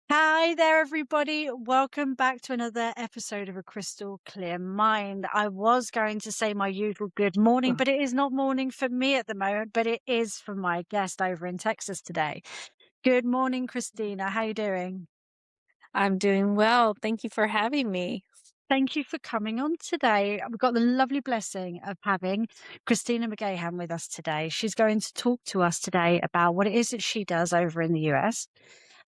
Hi there, everybody. Welcome back to another episode of A Crystal Clear Mind. I was going to say my usual good morning, but it is not morning for me at the moment, but it is for my guest over in Texas today. Good morning, Christina. How you doing? I'm doing well. Thank you for having me. Thank you for coming on today. We've got the lovely blessing of having Kristina McGahan with us today. She's going to talk to us today about what it is that she does over in the US.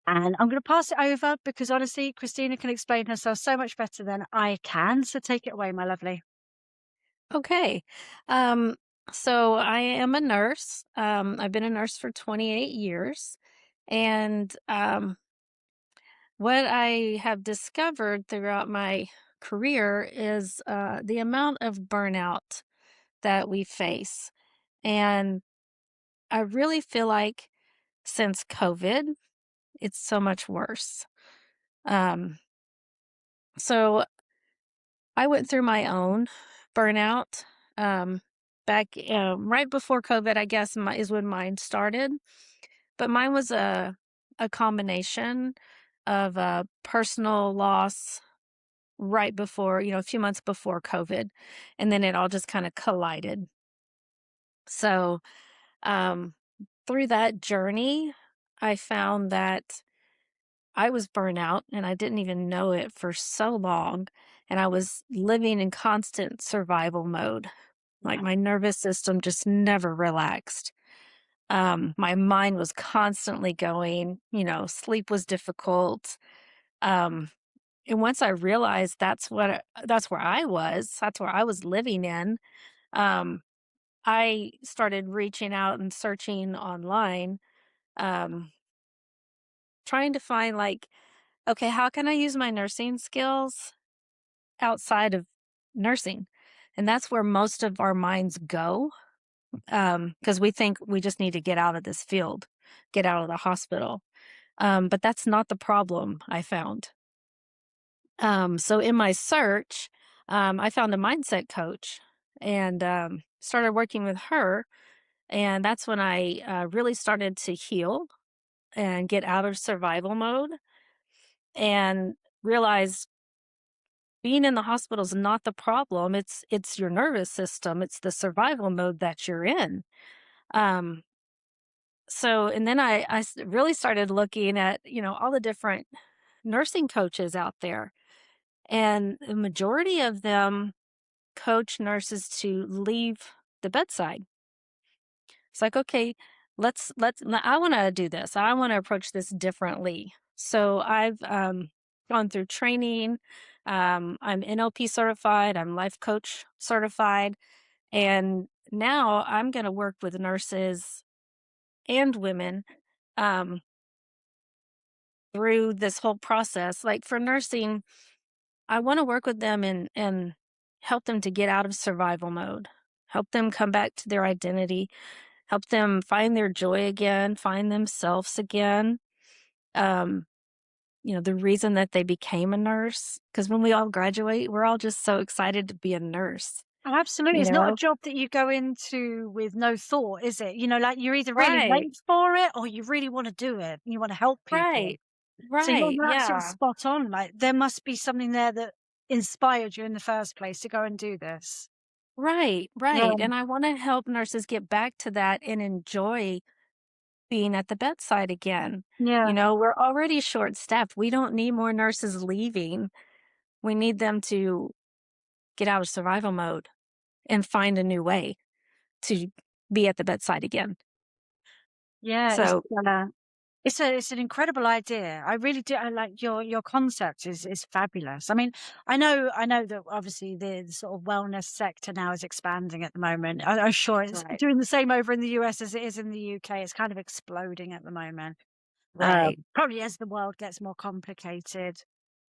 And I'm going to pass it over because honestly, Christina can explain herself so much better than I can. So take it away, my lovely. Okay. Um, so I am a nurse. I've been a nurse for 28 years. And what I have discovered throughout my career is the amount of burnout that we face. And I really feel like since COVID, it's so much worse. Um, so I went through my own burnout, um, back, right before COVID, I guess, is when mine started, but mine was a combination of, personal loss right before, a few months before COVID, and then it all just kinda collided. So, um, through that journey, I found that I was burnout and I didn't even know it for so long. And I was living in constant survival mode. Like my nervous system just never relaxed. My mind was constantly going, sleep was difficult. Um, and once I realized that's where that's where I was living in, um, I started reaching out and searching online, um, trying to find like, okay, how can I use my nursing skills outside of nursing? And that's where most of our minds go, because we think we just need to get out of this field, get out of the hospital. But that's not the problem I found. So in my search, I found a mindset coach and started working with her. And that's when I really started to heal and get out of survival mode and realized being in the hospital is not the problem. It's your nervous system. It's the survival mode that you're in. Um, and then really started looking at, all the different nursing coaches out there. And the majority of them coach nurses to leave the bedside. It's like, okay, I want to do this. I want to approach this differently. So I've gone through training. I'm NLP certified. I'm life coach certified. And now I'm going to work with nurses and women um, through this whole process. Like for nursing, I want to work with them and help them to get out of survival mode, help them come back to their identity, help them find their joy again, find themselves again. Um, the reason that they became a nurse, because when we all graduate, we're all just so excited to be a nurse, Oh, absolutely. you It's not a know? job that you go into with no thought, is it? Like you're either really Right, late for it or you really want to do it. You want to help people. right, So you're right, absolutely yeah. spot on. Like there must be something there that inspired you in the first place to go and do this. Right, Yeah. right. And I want to help nurses get back to that and enjoy being at the bedside again. Yeah. We're already short staffed. We don't need more nurses leaving. We need them to get out of survival mode and find a new way to be at the bedside again. Yeah. So, It's an incredible idea. I really do. I like your concept is fabulous. I mean, I know that obviously the sort of wellness sector now is expanding at the moment. I'm sure it's right, doing the same over in the US as it is in the UK. It's kind of exploding at the moment. right. Probably as the world gets more complicated.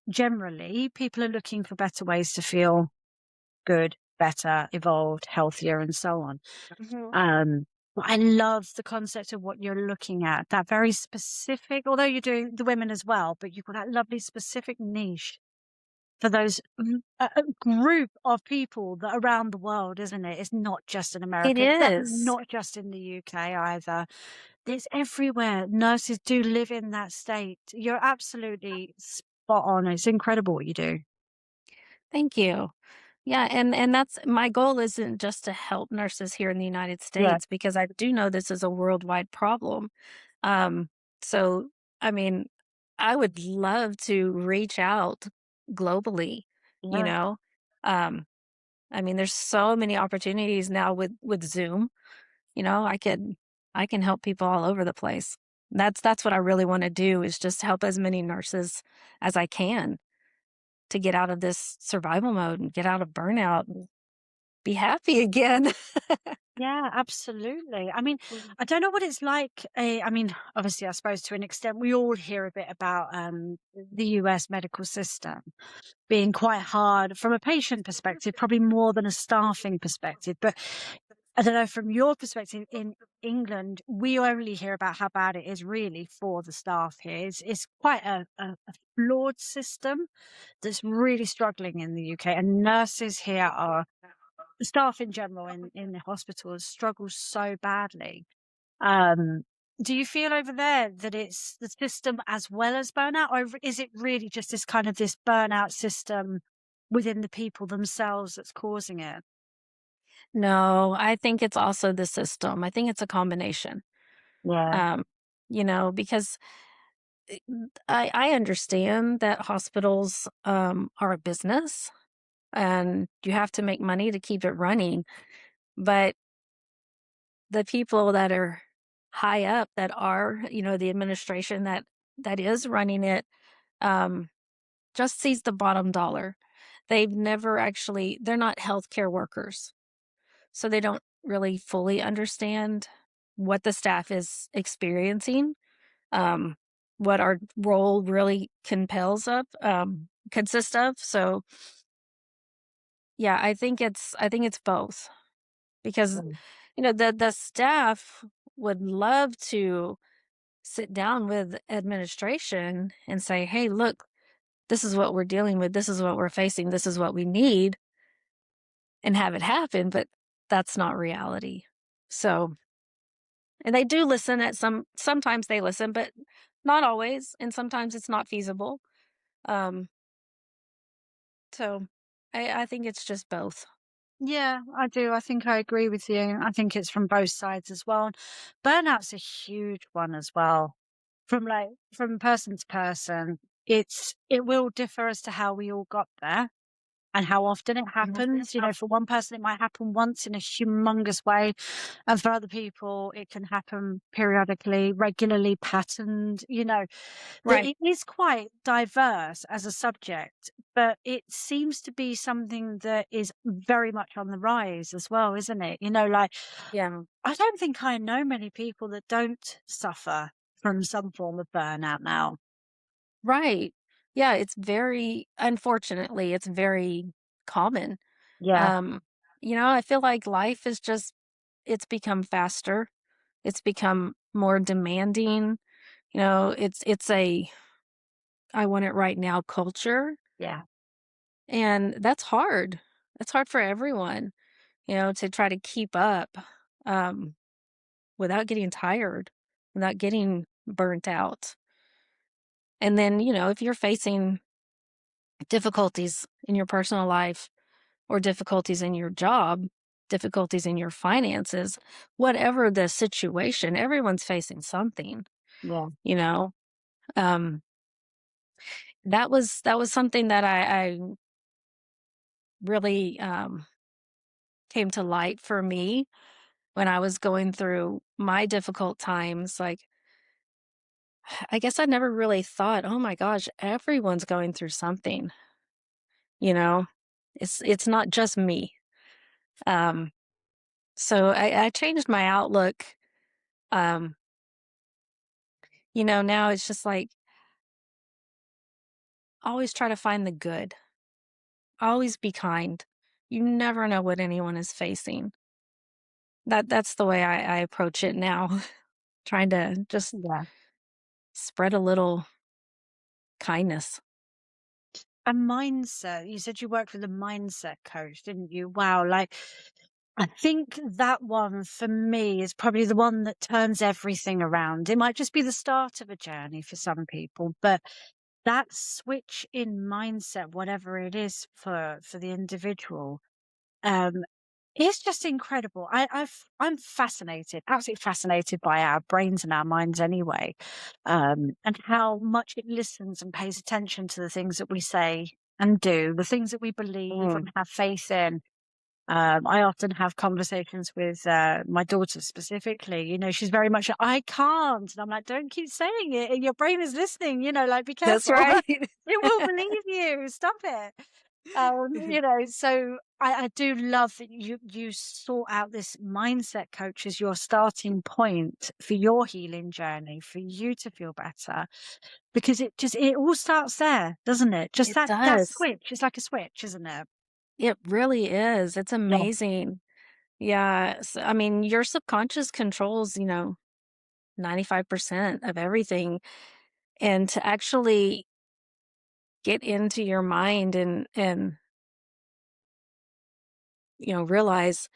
Generally, people are looking for better ways to feel good, better, evolved, healthier, and so on. Mhm. But I love the concept of what you're looking at, that very specific, although you're doing the women as well, but you've got that lovely specific niche for those a group of people that around the world, isn't it? It's not just in It America. It's definitely is. not just in the UK either. It's everywhere. Nurses do live in that state. You're absolutely spot on. It's incredible what you do. Thank you. Yeah, and that's my goal isn't just to help nurses here in the United Yeah, States because I do know this is a worldwide problem. Um, so I mean, I would love to reach out globally, you yeah, know. Um, I mean, there's so many opportunities now with Zoom. I can help people all over the place. That's what I really want to do is just help as many nurses as I can to get out of this survival mode and get out of burnout and be happy again. yeah, absolutely. I mean, I don't know what it's like. I mean, obviously, I suppose to an extent, we all hear a bit about the US medical system being quite hard from a patient perspective, probably more than a staffing perspective. But I don't know, from your perspective in England, we only hear about how bad it is really for the staff here. It's quite a flawed system that's really struggling in the UK. And nurses here are, staff in general in the hospitals struggle so badly. Um, do you feel over there that it's the system as well as burnout, or is it really just this kind of this burnout system within the people themselves that's causing it? No, I think it's also the system. I think it's a combination. Yeah, Um, because I understand that hospitals are a business and you have to make money to keep it running, but the people that are high up that are, the administration that is running it um just sees the bottom dollar. They've never actually they're not healthcare workers. So they don't really fully understand what the staff is experiencing, um, what our role really consists of. So yeah, I think it's both because mm, the staff would love to sit down with administration and say, "Hey, look, this is what we're dealing with. This is what we're facing. This is what we need," and have it happen, but that's not reality. So, and they do listen sometimes they listen, but not always, and sometimes it's not feasible. Um, so I think it's just both. yeah, I do. I think I agree with you. I think it's from both sides as well. Burnout's a huge one as well. From person to person, it will differ as to how we all got there and how often it happens. You know, for one person, it might happen once in a humongous way. And for other people, it can happen periodically, regularly patterned. Right. It is quite diverse as a subject, but it seems to be something that is very much on the rise as well, isn't it? Like, Yeah. I don't think I know many people that don't suffer from some form of burnout now. Right. Yeah, unfortunately, it's very common. Yeah, Um, I feel like life is just it's become faster. It's become more demanding. It's a I want it right now culture, yeah, and that's hard. It's hard for everyone, to try to keep up um without getting tired, without getting burnt out. And then, if you're facing difficulties in your personal life or difficulties in your job, difficulties in your finances, whatever the situation, everyone's facing something, yeah. you know. Um that was something that I really came to light for me when I was going through my difficult times. Like, I guess I never really thought, "Oh my gosh, everyone's going through something," you know? It's not just me. Um, so I changed my outlook. Um, now it's just like, always try to find the good. Always be kind. You never know what anyone is facing. That's the way I approach it now, trying to just Yeah. spread a little kindness. A mindset. You said you worked with a mindset coach, didn't you? Wow. Like, I think that one for me is probably the one that turns everything around. It might just be the start of a journey for some people, but that switch in mindset, whatever it is for the individual, um, is just incredible. I'm fascinated, absolutely fascinated by our brains and our minds anyway, and how much it listens and pays attention to the things that we say and do, the things that we believe Mm, and have faith in. I often have conversations with my daughter specifically. You know, she's very much, I can't. And I'm like, don't keep saying it. Your brain is listening, like, be that's careful. right. It will believe you. Stop it. So I do love that you sort out this mindset coach as your starting point for your healing journey, for you to feel better, because it all starts there, doesn't it? Just It that does. switch. It's like a switch, isn't it? It really is. It's Yeah. amazing. Yeah. I mean, your subconscious controls, 95% of everything. And to actually get into your mind and realize,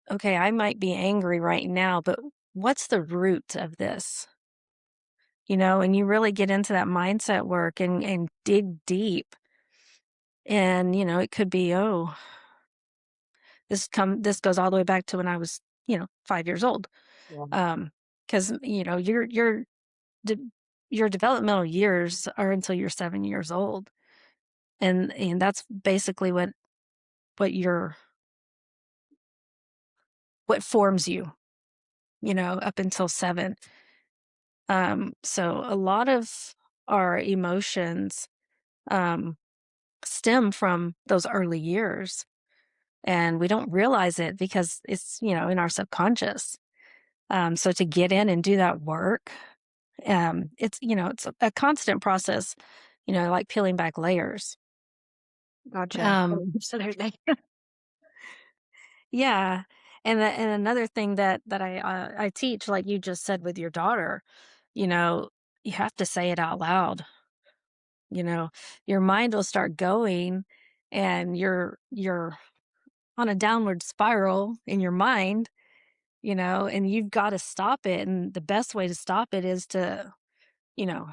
okay, I might be angry right now, but what's the root of this? And you really get into that mindset work and dig deep. And, it could be, oh, this goes all the way back to when I was, 5 years old. Yeah. Because de your developmental years are until you're 7 years old, and that's basically what your what forms you, up until 7. So a lot of our emotions, um, stem from those early years, and we don't realize it because it's, in our subconscious. So to get in and do that work, it's a constant process, like peeling back layers. Gotcha. Um, Oh, absolutely. yeah, and another thing that I teach, like you just said with your daughter, you know, you have to say it out loud. You know, your mind will start going, and you're on a downward spiral in your mind, and you've got to stop it. And the best way to stop it is to,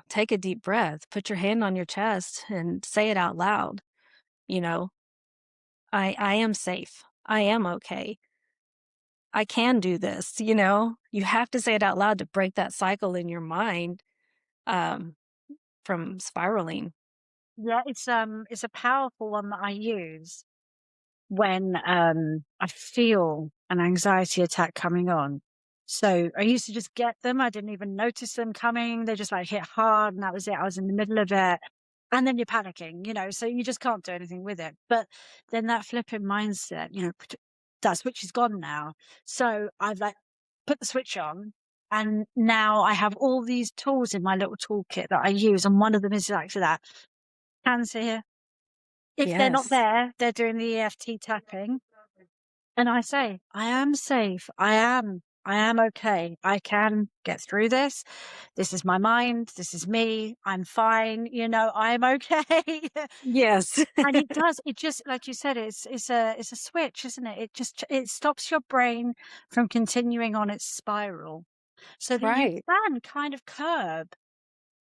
take a deep breath, put your hand on your chest, and say it out loud. You know, I am safe. I am okay. I can do this, You have to say it out loud to break that cycle in your mind, um, from spiraling. Yeah, it's a powerful one that I use when, I feel an anxiety attack coming on. So, I used to just get them, I didn't even notice them coming, they just, like, hit hard, and that was it, I was in the middle of it, and then you're panicking, so you just can't do anything with it, but then that flipping mindset, that switch is gone now, so I've, like, put the switch on, and now I have all these tools in my little toolkit that I use, and one of them is actually that, hands here. If they're not Yes. there, they're doing the EFT tapping, and I say, "I am safe. I am okay. I can get through this. This is my mind. This is me. I'm fine. I'm okay." Yes. And it just like you said, it's a switch, isn't it? It stops your brain from continuing on its spiral so that you Right. can kind of curb.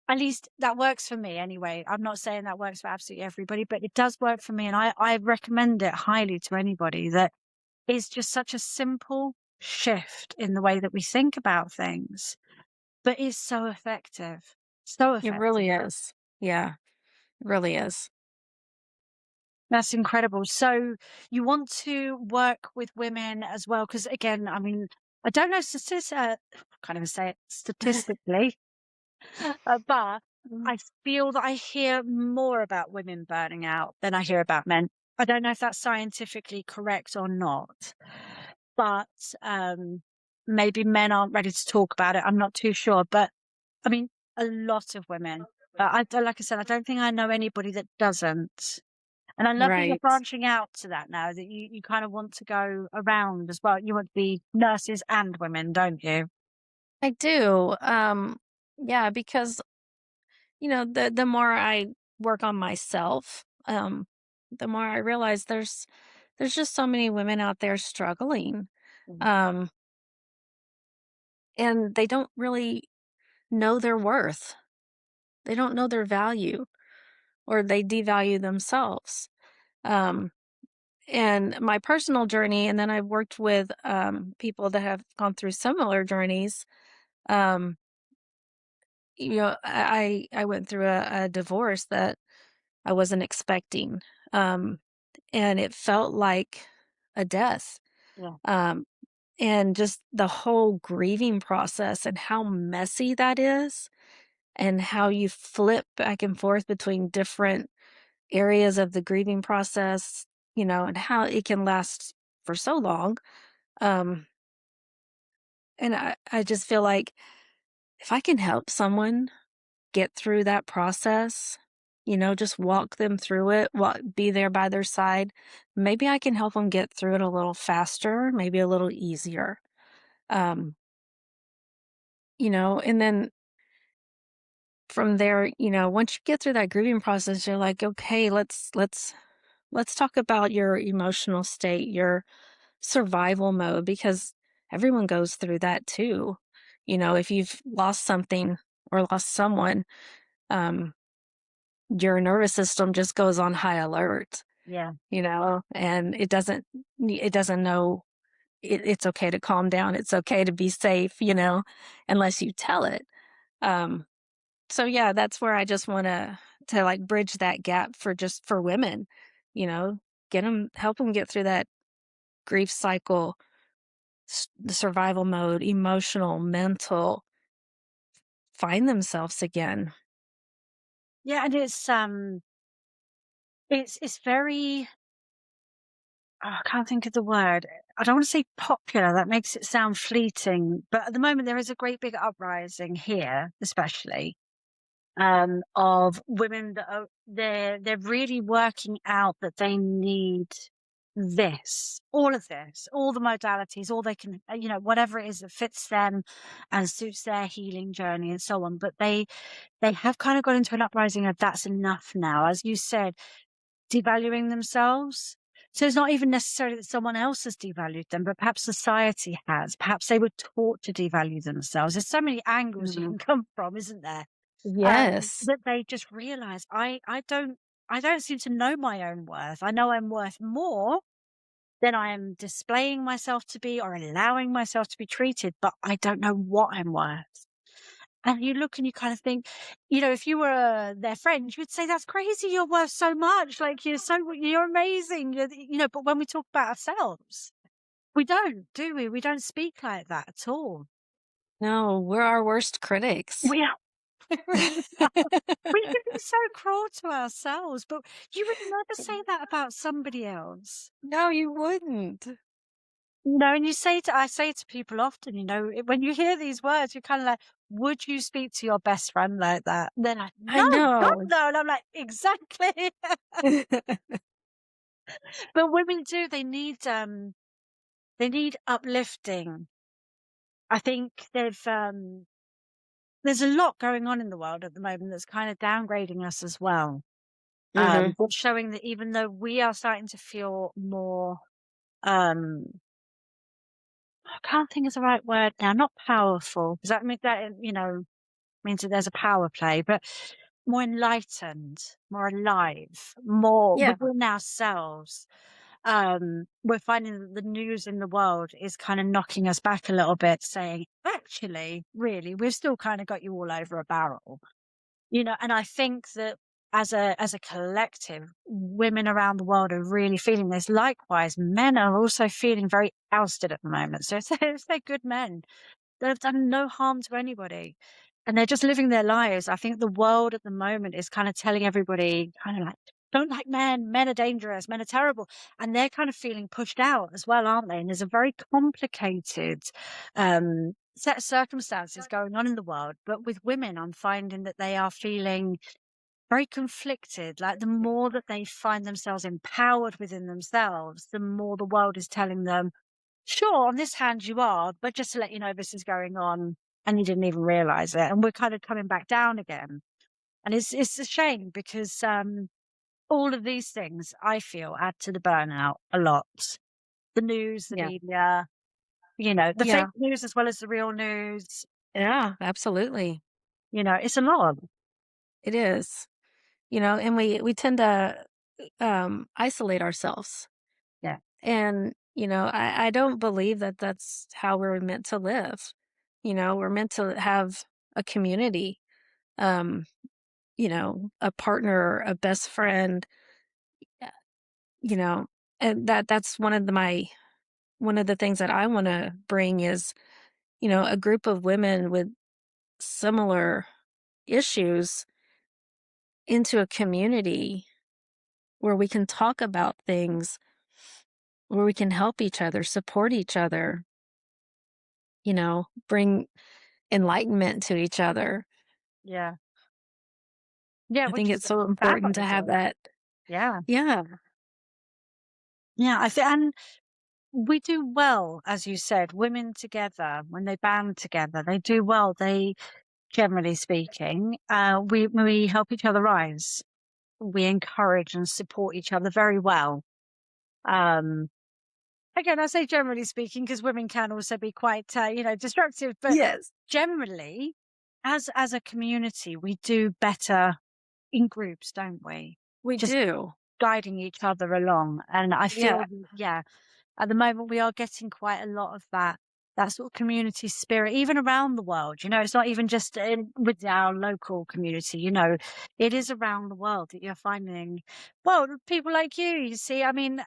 At least that works for me anyway. I'm not saying that works for absolutely everybody, but it does work for me, and I recommend it highly to anybody that is just such a simple shift in the way that we think about things, but is so effective. So It effective. really is. Yeah, it really is. That's incredible. So you want to work with women as well? Because again, I mean, I don't know, can't even say it statistically, but Mm. I feel that I hear more about women burning out than I hear about men. I don't know if that's scientifically correct or not, but maybe men aren't ready to talk about it. I'm not too sure, but I mean, a lot of women. Like I said, I don't think I know anybody that doesn't. And I love that you're Right. branching out to that now. That you kind of want to go around as well. You want to be nurses and women, don't you? I do. Yeah, because, the more I work on myself, the more I realize there's there's just so many women out there struggling, Mm. um, and they don't really know their worth. They don't know their value, or they devalue themselves. Um, and my personal journey, and then I've worked with people that have gone through similar journeys. Um, I went through a divorce that I wasn't expecting, um, and it felt like a death. Yeah, Um, and just the whole grieving process and how messy that is, and how you flip back and forth between different areas of the grieving process, and how it can last for so long. Um, and I just feel like if I can help someone get through that process, just walk them through it, be there by their side, maybe I can help them get through it a little faster, maybe a little easier. Um, and then from there, once you get through that grieving process, you're like, okay, let's talk about your emotional state, your survival mode, because everyone goes through that too. If you've lost something or lost someone, um, your nervous system just goes on high alert, yeah. and it doesn't know it's okay to calm down. It's okay to be safe, unless you tell it. Um, so yeah, that's where I just want to like bridge that gap for women, you know, help them get through that grief cycle, the survival mode, emotional, mental, find themselves again. Yeah, and it's very, oh, I can't think of the word. I don't want to say popular, that makes it sound fleeting, but at the moment there is a great big uprising here, especially, of women that are they're really working out that they need this, all the modalities, all they can, whatever it is that fits them and suits their healing journey and so on. But they have kind of got into an uprising of that's enough now, as you said, devaluing themselves. So it's not even necessarily that someone else has devalued them, but perhaps society has. Perhaps they were taught to devalue themselves. There's so many angles you Mhm. can come from, isn't there? Yes. That they just realize I don't seem to know my own worth. I know I'm worth more than I am displaying myself to be or allowing myself to be treated, but I don't know what I'm worth. And you look and you kind of think, if you were their friend, you would say, "That's crazy. You're worth so much. Like you're amazing." But when we talk about ourselves, we don't, do we? We don't speak like that at all. No, we're our worst critics. We are, we really are. We can be so cruel to ourselves, but you would never say that about somebody else. No, you wouldn't. No, and I say to people often, when you hear these words, you're kind of like, would you speak to your best friend like that? And they're like, I no, God, know. no. And I'm like, exactly. But women do, they need uplifting. I think there's a lot going on in the world at the moment that's kind of downgrading us as well. Mhm. But showing that even though we are starting to feel more, um, I can't think of the right word now, not powerful, because that means means that there's a power play, but more enlightened, more alive, more Yeah. within ourselves. We're finding that the news in the world is kind of knocking us back a little bit, saying, actually, really, we've still kind of got you all over a barrel. And I think that as a collective, women around the world are really feeling this. Likewise, men are also feeling very ousted at the moment. So if they're good men, they've done no harm to anybody, and they're just living their lives. I think the world at the moment is kind of telling everybody kind of like, "Don't like men. Men are dangerous. Men are terrible." And they're kind of feeling pushed out as well, aren't they? And there's a very complicated, set of circumstances going on in the world. But with women, I'm finding that they are feeling very conflicted. Like, the more that they find themselves empowered within themselves, the more the world is telling them, sure, on this hand you are, but just to let you know this is going on and you didn't even realize it. And we're kind of coming back down again. And it's a shame because all of these things, I feel, add to the burnout a lot. The news, the Yeah. media, the fake Yeah. news as well as the real news, Yeah, absolutely. it's a lot. It is. And we tend to isolate ourselves. Yeah, And, I don't believe that that's how we're meant to live. We're meant to have a community, um, a partner, a best friend, uh, you know, and that's one of the things that I want to bring is, a group of women with similar issues into a community where we can talk about things, where we can help each other, support each other, bring enlightenment to each other. yeah, yeah, I which think is it's so a fab important to have idea. that. Yeah, Yeah, yeah, I think, and we do well, as you said, women together, when they band together, they do well. They, generally speaking, we help each other rise. We encourage and support each other very well. Um, Again, I say generally speaking, because women can also be quite, destructive, but yes, generally, as a community, we do better in groups, don't we? we Just do. guiding each other along. And I Yeah, feel, yeah, at the moment we are getting quite a lot of that sort of community spirit, even around the world. It's not even just with our local community. It is around the world that you're finding, well, people like you see. I mean,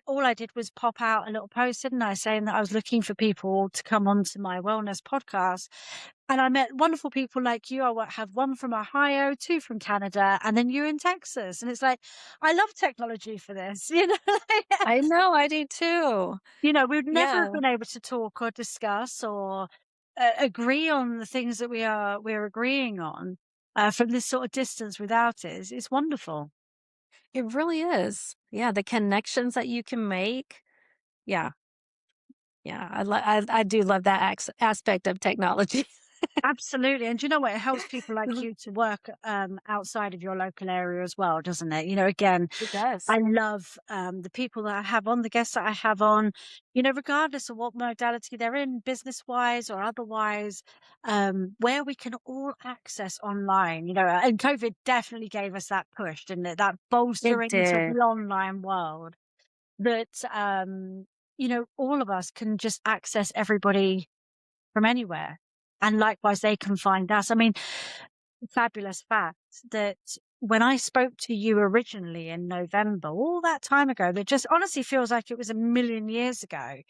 all I did was pop out a little post, didn't I, saying that I was looking for people to come onto my wellness podcast, and I met wonderful people like you. Have one from Ohio, two from Canada, and then you in Texas. And it's like, I love technology for this, I know, I do too. We'd never have Yeah, been able to talk or discuss or agree on the things that we're agreeing on from this sort of distance without it. It's wonderful. it really is. Yeah, the connections that you can make. Yeah, yeah, I do love that aspect of technology. Absolutely. And do you know what? It helps people like you to work outside of your local area as well, doesn't it? Again, It does. I love the people that I have on, the guests that I have on, regardless of what modality they're in, business wise or otherwise, where we can all access online, and COVID definitely gave us that push, didn't it? That It bolstering into the did. online world that, all of us can just access everybody from anywhere. And likewise, they can find us. I mean, fabulous fact that when I spoke to you originally in November, all that time ago, that just honestly feels like it was a million years ago.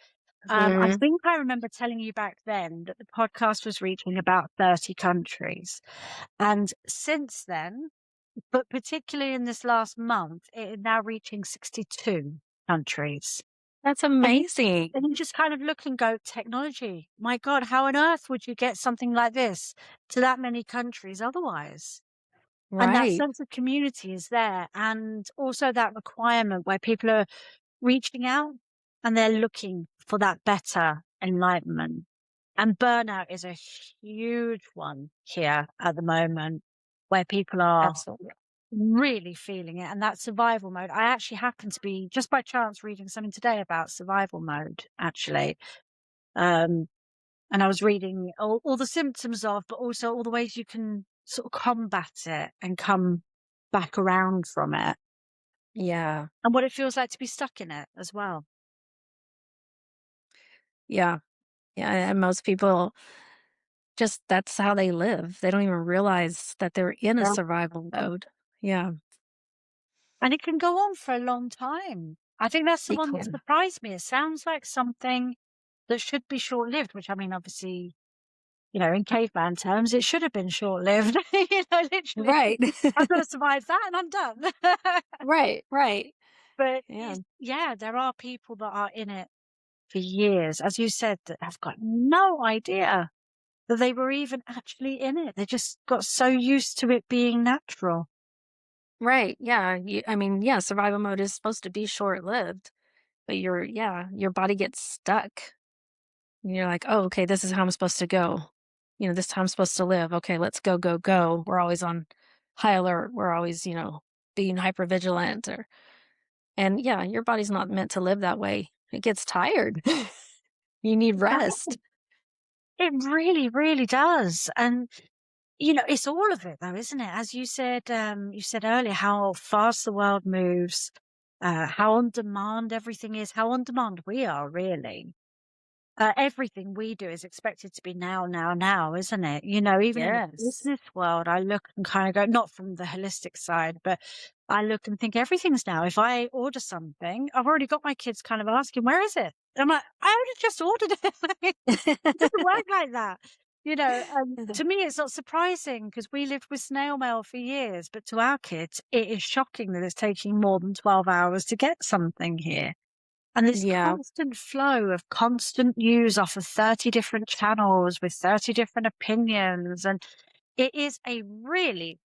I Mhm. think I remember telling you back then that the podcast was reaching about 30 countries. And since then, but particularly in this last month, it is now reaching 62 countries. That's And you amazing. and you just kind of look and go, "Technology, my God, how on earth would you get something like this to that many countries otherwise?" And that Right. sense of community is there, and also that requirement where people are reaching out and they're looking for that better enlightenment. And burnout is a huge one here at the moment, where people are Absolutely. really feeling it, and that survival mode. I actually happen to be, just by chance, reading something today about survival mode, actually. Um, and I was reading all the symptoms of, but also all the ways you can sort of combat it and come back around from it, Yeah. and what it feels like to be stuck in it as well. Yeah. Yeah, and most people just that's how they live. They don't even realize that they're in a Yeah. survival mode. Yeah, And it can go on for a long time. I think that's the it one that can. surprised me. It sounds like something that should be short lived, which I mean, obviously, in caveman terms, it should have been short-lived. Literally, Right. I've got to survive that and I'm done. Right, right. But Yeah. yeah, there are people that are in it for years, as you said, that have got no idea that they were even actually in it. They just got so used to it being natural. Right, yeah, I mean, yeah, survival mode is supposed to be short-lived, but your body gets stuck. And you're like, "Oh, okay, this is how I'm supposed to go. This is how I'm supposed to live. Okay, let's go, go, go." We're always on high alert. We're always, being hypervigilant or and yeah, your body's not meant to live that way. It gets tired. You need rest. It really, really does. And, it's all of it though, isn't it? As you said earlier, how fast the world moves, how on demand everything is, how on demand we are really. Everything we do is expected to be now, now, now, isn't it? Even in the Yes. business world, I look and kind of go, not from the holistic side, but I look and think everything's now. If I order something, I've already got my kids kind of asking, where is it? I'm like, I only just ordered it. It doesn't work like that. To me, it's not surprising because we lived with snail mail for years, but to our kids, it is shocking that it's taking more than 12 hours to get something here. And this Yeah, constant flow of constant news off of 30 different channels with 30 different opinions. And it is a really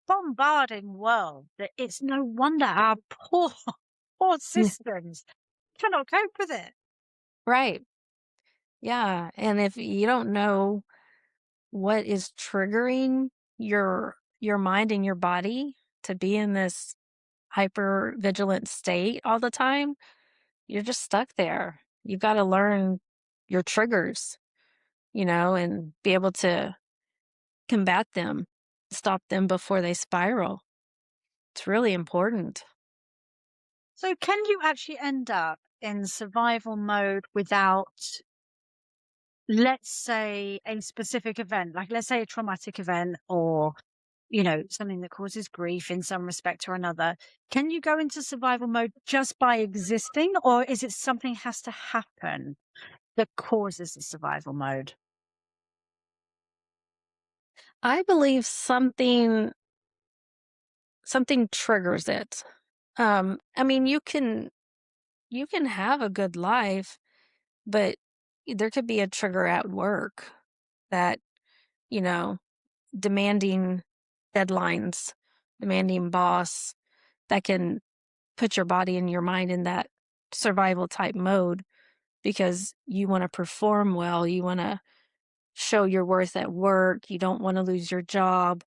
bombarding world that it's no wonder our poor, poor yeah, systems cannot cope with it. right. Yeah, and if you don't know what is triggering your mind and your body to be in this hyper vigilant state all the time, you're just stuck there. You've got to learn your triggers, and be able to combat them, stop them before they spiral. It's really important. So, can you actually end up in survival mode without, let's say, a specific event, like let's say a traumatic event or something that causes grief in some respect or another. Can you go into survival mode just by existing, or is it something has to happen that causes the survival mode? I believe something triggers it. I mean, you can have a good life, but there could be a trigger at work that, you know, demanding deadlines, demanding boss that can put your body and your mind in that survival type mode because you want to perform well, you want to show your worth at work, you don't want to lose your job.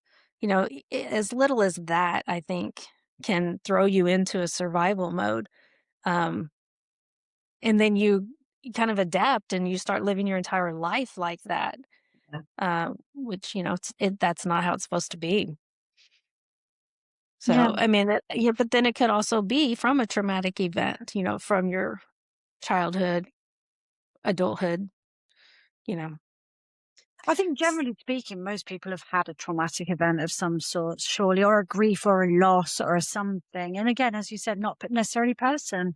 As little as that, I think, can throw you into a survival mode. Um, and then you kind of adapt and you start living your entire life like that, Yeah. which, that's not how it's supposed to be. Yeah. So, I mean, yeah, but then it could also be from a traumatic event, from your childhood, adulthood, you know. I think generally speaking, most people have had a traumatic event of some sort, surely, or a grief or a loss or a something. And again, as you said, not necessarily person.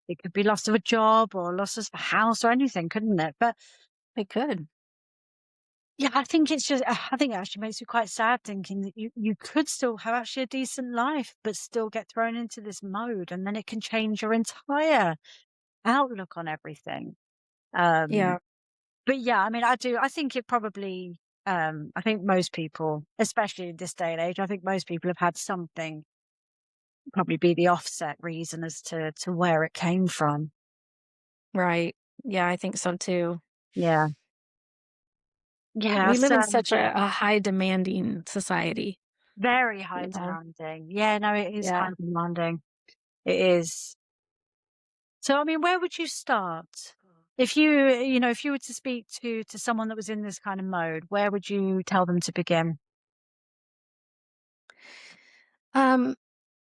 It could be loss of a job or loss of a house or anything, couldn't it? But It could. yeah, I think it's just, I think it actually makes me quite sad thinking that you could still have actually a decent life, but still get thrown into this mode. And then it can change your entire outlook on everything. Um, Yeah, but yeah, I mean, I think it probably, I think most people, especially in this day and age, I think most people have had something probably be the offset reason as to where it came from. right. Yeah, I think so too. Yeah. Yeah. We live So in such a high demanding society, very high you know? demanding. Yeah, no, it is high Yeah. demanding. It is. So, I mean, where would you start? If you were to speak to someone that was in this kind of mode, where would you tell them to begin? Um,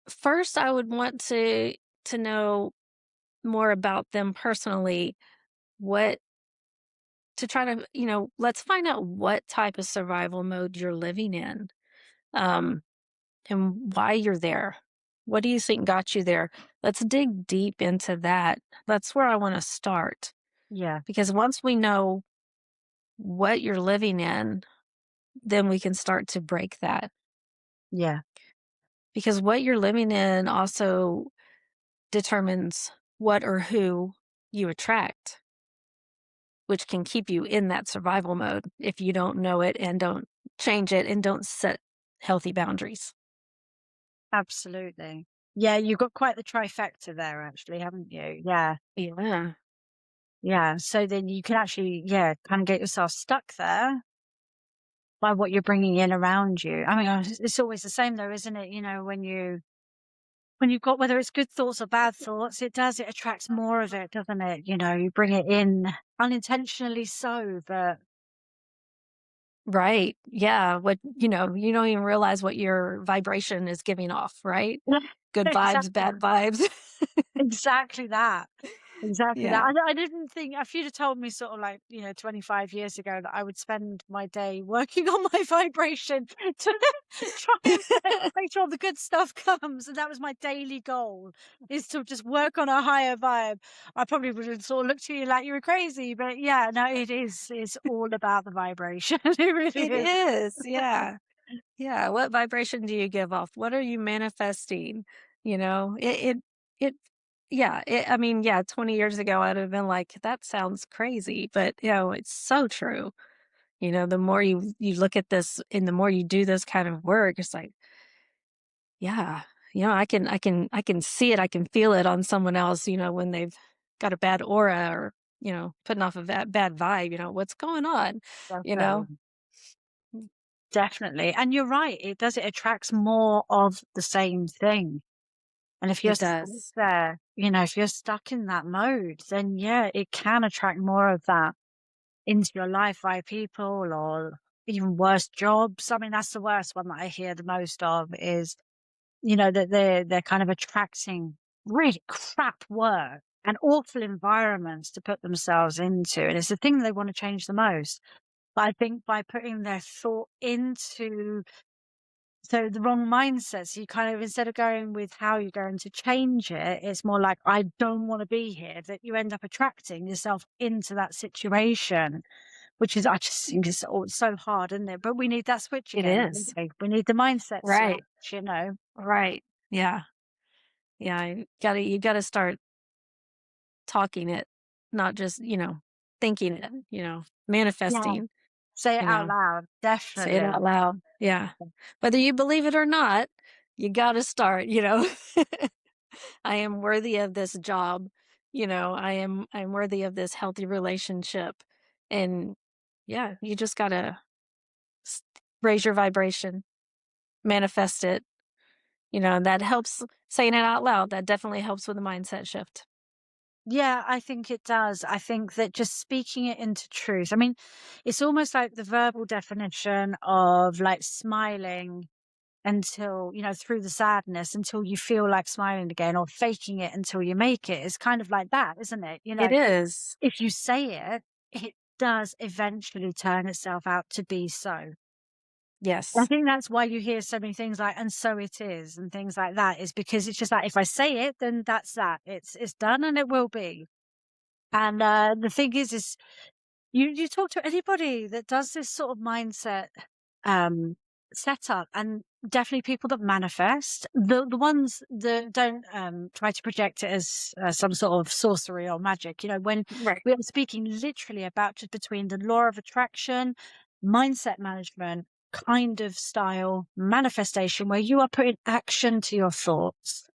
First, I would want to know more about them personally, what to try to, let's find out what type of survival mode you're living in, um, and why you're there. What do you think got you there? Let's dig deep into that. That's where I want to start Yeah, because once we know what you're living in, then we can start to break that. yeah, Because what you're living in also determines what or who you attract, which can keep you in that survival mode if you don't know it and don't change it and don't set healthy boundaries. absolutely. Yeah, you've got quite the trifecta there, actually, haven't you? Yeah, Yeah. yeah. So then you can actually, yeah, kind of get yourself stuck there by what you're bringing in around you. I mean, it's always the same, though, isn't it? When you when you've got whether it's good thoughts or bad thoughts, it attracts more of it, doesn't it? You know, you bring it in unintentionally so, but Right. Yeah. What, you don't even realize what your vibration is giving off, right? yeah, Good vibes, exactly. bad vibes. Exactly that. Exactly that. Yeah. I didn't think if you'd have told me sort of like, 25 years ago that I would spend my day working on my vibration to try and make sure the good stuff comes, and that was my daily goal, is to just work on a higher vibe. I probably would have sort of looked at you like you were crazy, but yeah, no, it's all about the vibration. It really It is. is. Yeah. Yeah. What vibration do you give off? What are you manifesting? You know, it, yeah. I mean, yeah, 20 years ago, I'd have been like, that sounds crazy, but it's so true. The more you look at this and the more you do this kind of work, it's like, yeah, I can see it, I can feel it on someone else, when they've got a bad aura or, putting off a bad vibe, what's going on, you know? Definitely. Definitely. And you're right. It attracts more of the same thing. And if you're It stuck does. there, if you're stuck in that mode, then yeah, it can attract more of that into your life via people or even worse jobs. I mean, that's the worst one that I hear the most of is, that they're kind of attracting really crap work and awful environments to put themselves into. And it's the thing they want to change the most. But I think by putting their thought into the wrong mindset, so you kind of instead of going with how you're going to change it, it's more like, "I don't wanna be here," that you end up attracting yourself into that situation, which is I just think is so hard, isn't it? But we need that switch It again, don't is. we? We need the mindset Right. switch. Right. Yeah. Yeah. You gotta start talking it, not just, thinking it, Yeah. manifesting, Say it you out know, loud, say it definitely. out loud. Yeah. Whether you believe it or not, you gotta start. I am worthy of this job. I'm worthy of this healthy relationship. And yeah, you just gotta s- raise your vibration, manifest it, and that helps saying it out loud. That definitely helps with the mindset shift. Yeah, I think it does. I think that just speaking it into truth. I mean, it's almost like the verbal definition of like smiling until, through the sadness until you feel like smiling again or faking it until you make it. It's kind of like that, isn't it? It is. If you say it, it does eventually turn itself out to be so. I Yes. think that's why you hear so many things like, and so it is, and things like that, is because it's just like, if I say it, then that's that. It's done and it will be. And the thing is you talk to anybody that does this sort of mindset um, setup, and definitely people that manifest, the ones that don't try to project it as some sort of sorcery or magic. When Right. we are speaking literally about just between the law of attraction, mindset management, kind of style manifestation, where you are putting action to your thoughts,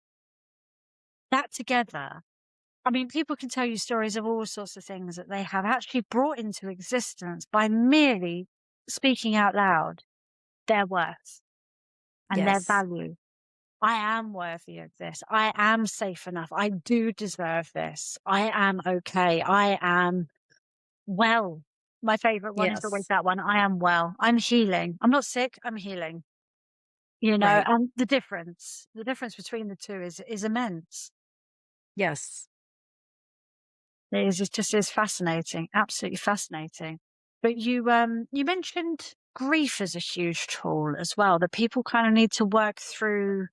that together. I mean, people can tell you stories of all sorts of things that they have actually brought into existence by merely speaking out loud their worth and their Yes. value. I am worthy of this. I am safe enough. I do deserve this. I am okay. I am well. My favorite one is always Yes. that one. I am well. I'm healing. I'm not sick. I'm healing. Right. And the difference between the two is immense. Yes. It just is fascinating, absolutely fascinating. But you mentioned grief as a huge tool as well, that people kind of need to work through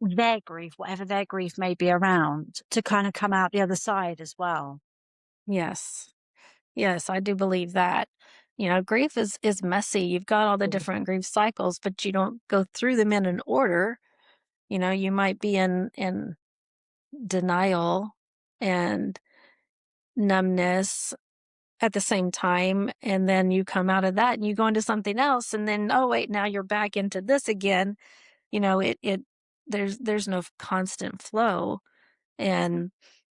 their grief, whatever their grief may be around, to kind of come out the other side as well. Yes. Yes, I do believe that. Grief is messy. You've got all the different grief cycles, but you don't go through them in an order. You might be in denial and numbness at the same time, and then you come out of that and you go into something else, and then, oh wait, now you're back into this again. It there's no constant flow, and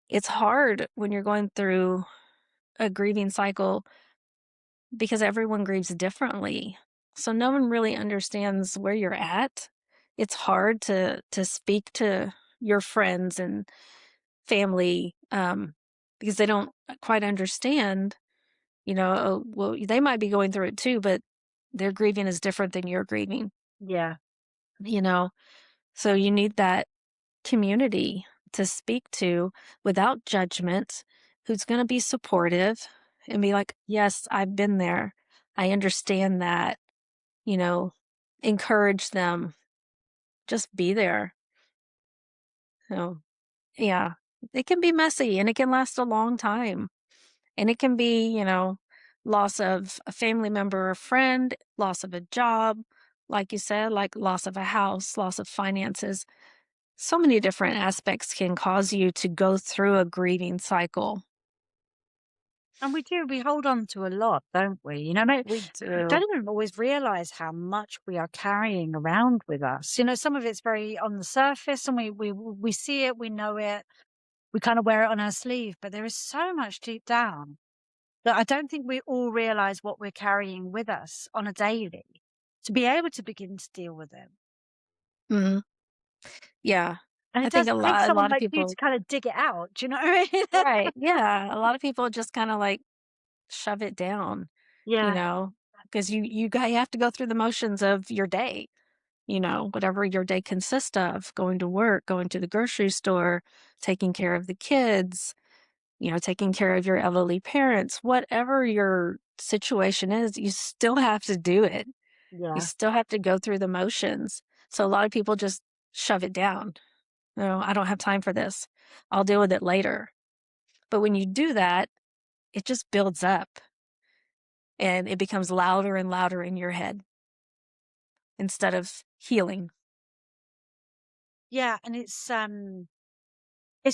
it's hard when you're going through a grieving cycle because everyone grieves differently. So no one really understands where you're at it's hard to speak to your friends and family, because they don't quite understand, oh, well, they might be going through it too, but their grieving is different than your grieving, Yeah. you know? So you need that community to speak to without judgment, who's going to be supportive and be like, yes, I've been there. I understand that, you know, encourage them, just be there. So, yeah, it can be messy and it can last a long time. And it can be, loss of a family member or friend, loss of a job, like you said, like loss of a house, loss of finances. So many different aspects can cause you to go through a grieving cycle. And we hold on to a lot, don't we? We We do. don't even always realize how much we are carrying around with us. Some of it's very on the surface and we see it, we know it, we kind of wear it on our sleeve, but there is so much deep down that I don't think we all realize what we're carrying with us on a daily to be able to begin to deal with it. Mhm. Yeah. And I it think does a take lot a someone lot of like you to people. kind of dig it out. Do you know what I mean? Right, yeah, a lot of people just kinda, like, shove it down, you Yeah, know, because you have to go through the motions of your day, whatever your day consists of, going to work, going to the grocery store, taking care of the kids, taking care of your elderly parents, whatever your situation is, you still have to do it. You yeah. still have to go through the motions. So a lot of people just shove it down. No, I don't have time for this. I'll deal with it later. But when you do that, it just builds up and it becomes louder and louder in your head instead of healing. Yeah, and it's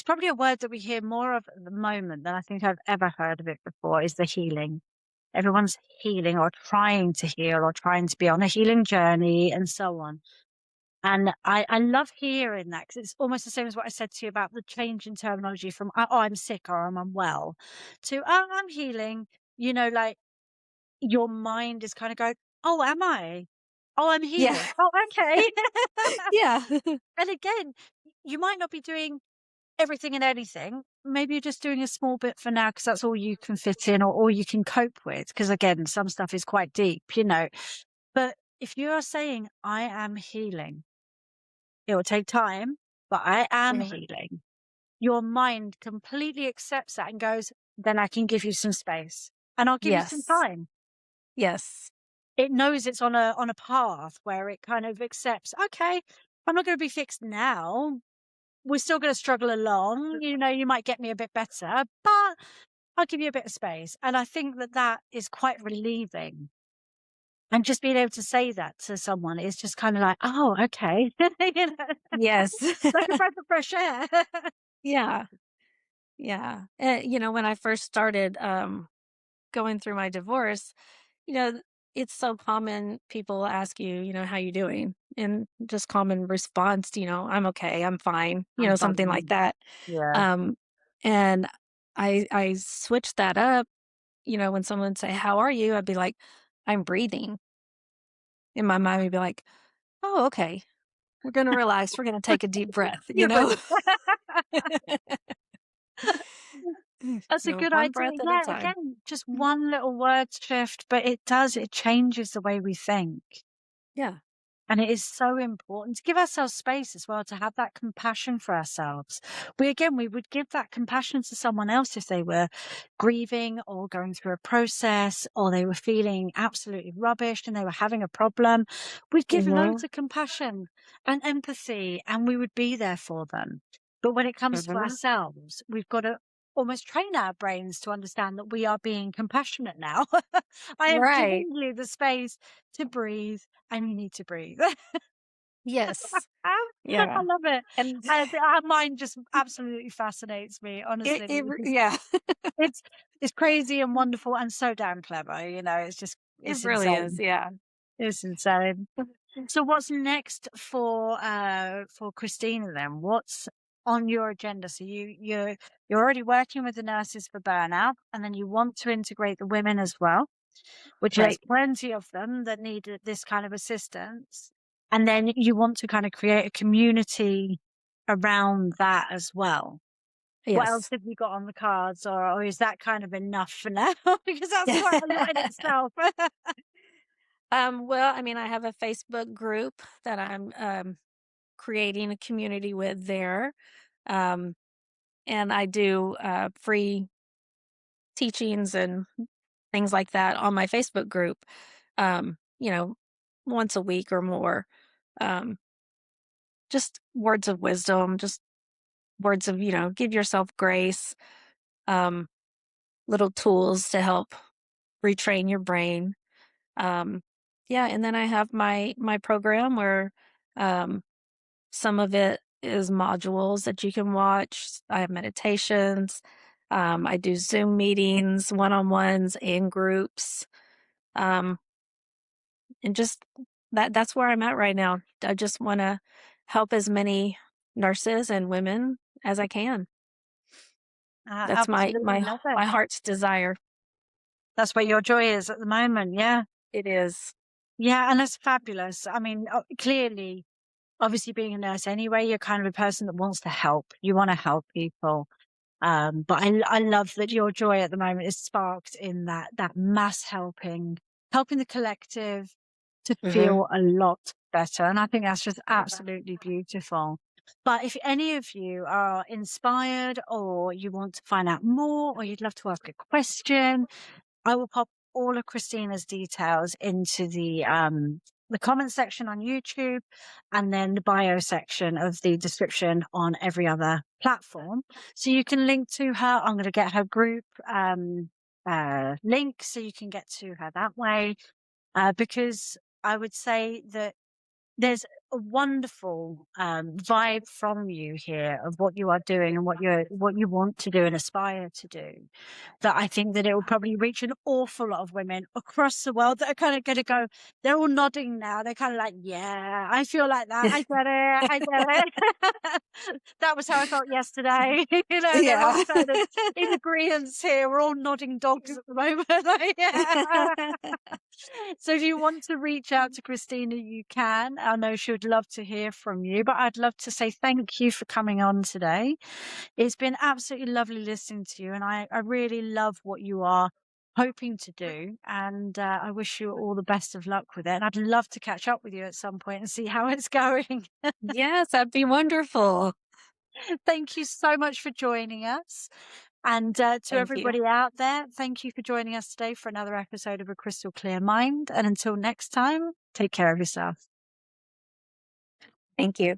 probably a word that we hear more of at the moment than I think I've ever heard of it before is the healing. Everyone's healing or trying to heal or trying to be on a healing journey and so on. And I love hearing that because it's almost the same as what I said to you about the change in terminology from, oh, I'm sick or I'm unwell to, oh, I'm healing. Like your mind is kind of going, oh, am I? Oh, I'm Yeah. healing. Oh, okay. Yeah. And again, you might not be doing everything and anything. Maybe you're just doing a small bit for now because that's all you can fit in or all you can cope with. Because again, some stuff is quite deep. But if you are saying, I am healing, it will take time, but I am Yeah. healing. Your mind completely accepts that and goes, then I can give you some space and I'll give you some Yes. time. Yes. It knows it's on a path where it kind of accepts, okay, I'm not going to be fixed now. We're still going to struggle along. You might get me a bit better, but I'll give you a bit of space. And I think that that is quite relieving. And just being able to say that to someone is just kind of like, oh, okay. Yes. Like a breath of fresh air. Yeah. Yeah. When I first started going through my divorce, you know, it's so common people ask you, how you doing? And just common response, I'm okay, I'm fine, I'm something like fine. that. Yeah. Um, and I switched that up, when someone would say, "How are you?" I'd be like, "I'm breathing." In my mind, would be like, "Oh, okay. We're gonna relax. We're gonna take a deep breath," You breathe. That's a good One idea. breath at a Yeah, time. again, just one little word shift, but it changes the way we think. Yeah. And it is so important to give ourselves space as well to have that compassion for ourselves. We would give that compassion to someone else if they were grieving or going through a process or they were feeling absolutely rubbish and they were having a problem. We'd give Mhm. loads of compassion and empathy and we would be there for them. But when it comes to Mhm. ourselves, we've got to almost train our brains to understand that we are being compassionate now. I am Right. giving you the space to breathe and you need to breathe. Yes. I Yeah. love it. And Our mind just absolutely fascinates me, honestly. yeah. It's crazy and wonderful and so damn clever, It it's really is, insane. yeah. It's insane. So what's next for Christina then? What's on your agenda? So you're already working with the nurses for burnout, and then you want to integrate the women as well, which there's Right. plenty of them that need this kind of assistance. And then you want to kind of create a community around that as well. What else Yes. have you got on the cards, or is that kind of enough for now? Because that's quite a lot in itself. Well, I mean, I have a Facebook group that I'm creating a community with there. Um, and I do free teachings and things like that on my Facebook group, you know, once a week or more. Um, just words of wisdom, just words of, give yourself grace, um, little tools to help retrain your brain. Um, yeah, and then I have my program where um, some of it is modules that you can watch. I have meditations. I do Zoom meetings, one-on-ones and groups. Um, and just that's where I'm at right now. I just want to help as many nurses and women as I can. That's Absolutely love it. my heart's desire. That's where your joy is at the moment. Yeah. It is. Yeah. And that's fabulous. I mean, clearly, obviously being a nurse anyway, you're kind of a person that wants to help. You want to help people. But I love that your joy at the moment is sparked in that mass helping the collective to Hmm. feel a lot better. And I think that's just absolutely beautiful. But if any of you are inspired, or you want to find out more, or you'd love to ask a question, I will pop all of Christina's details into the comment section on YouTube, and then the bio section of the description on every other platform. So you can link to her. I'm going to get her group link so you can get to her that way. Because I would say that there's a wonderful vibe from you here of what you are doing and what you want to do and aspire to do, that I think that it will probably reach an awful lot of women across the world that are kind of going to go, they're all nodding now. They're kind of like, yeah, I feel like that. I get it. I get it. That was how I felt yesterday. They're all Yeah. kind of in agreement here. We're all nodding dogs at the moment. Like, yeah. So if you want to reach out to Christina, you can. I know she would love to hear from you, but I'd love to say thank you for coming on today. It's been absolutely lovely listening to you, and I really love what you are hoping to do. And I wish you all the best of luck with it. And I'd love to catch up with you at some point and see how it's going. Yes, that'd be wonderful. Thank you so much for joining us. And to Thank you. everybody out there, thank you for joining us today for another episode of A Crystal Clear Mind. And until next time, take care of yourself. Thank you.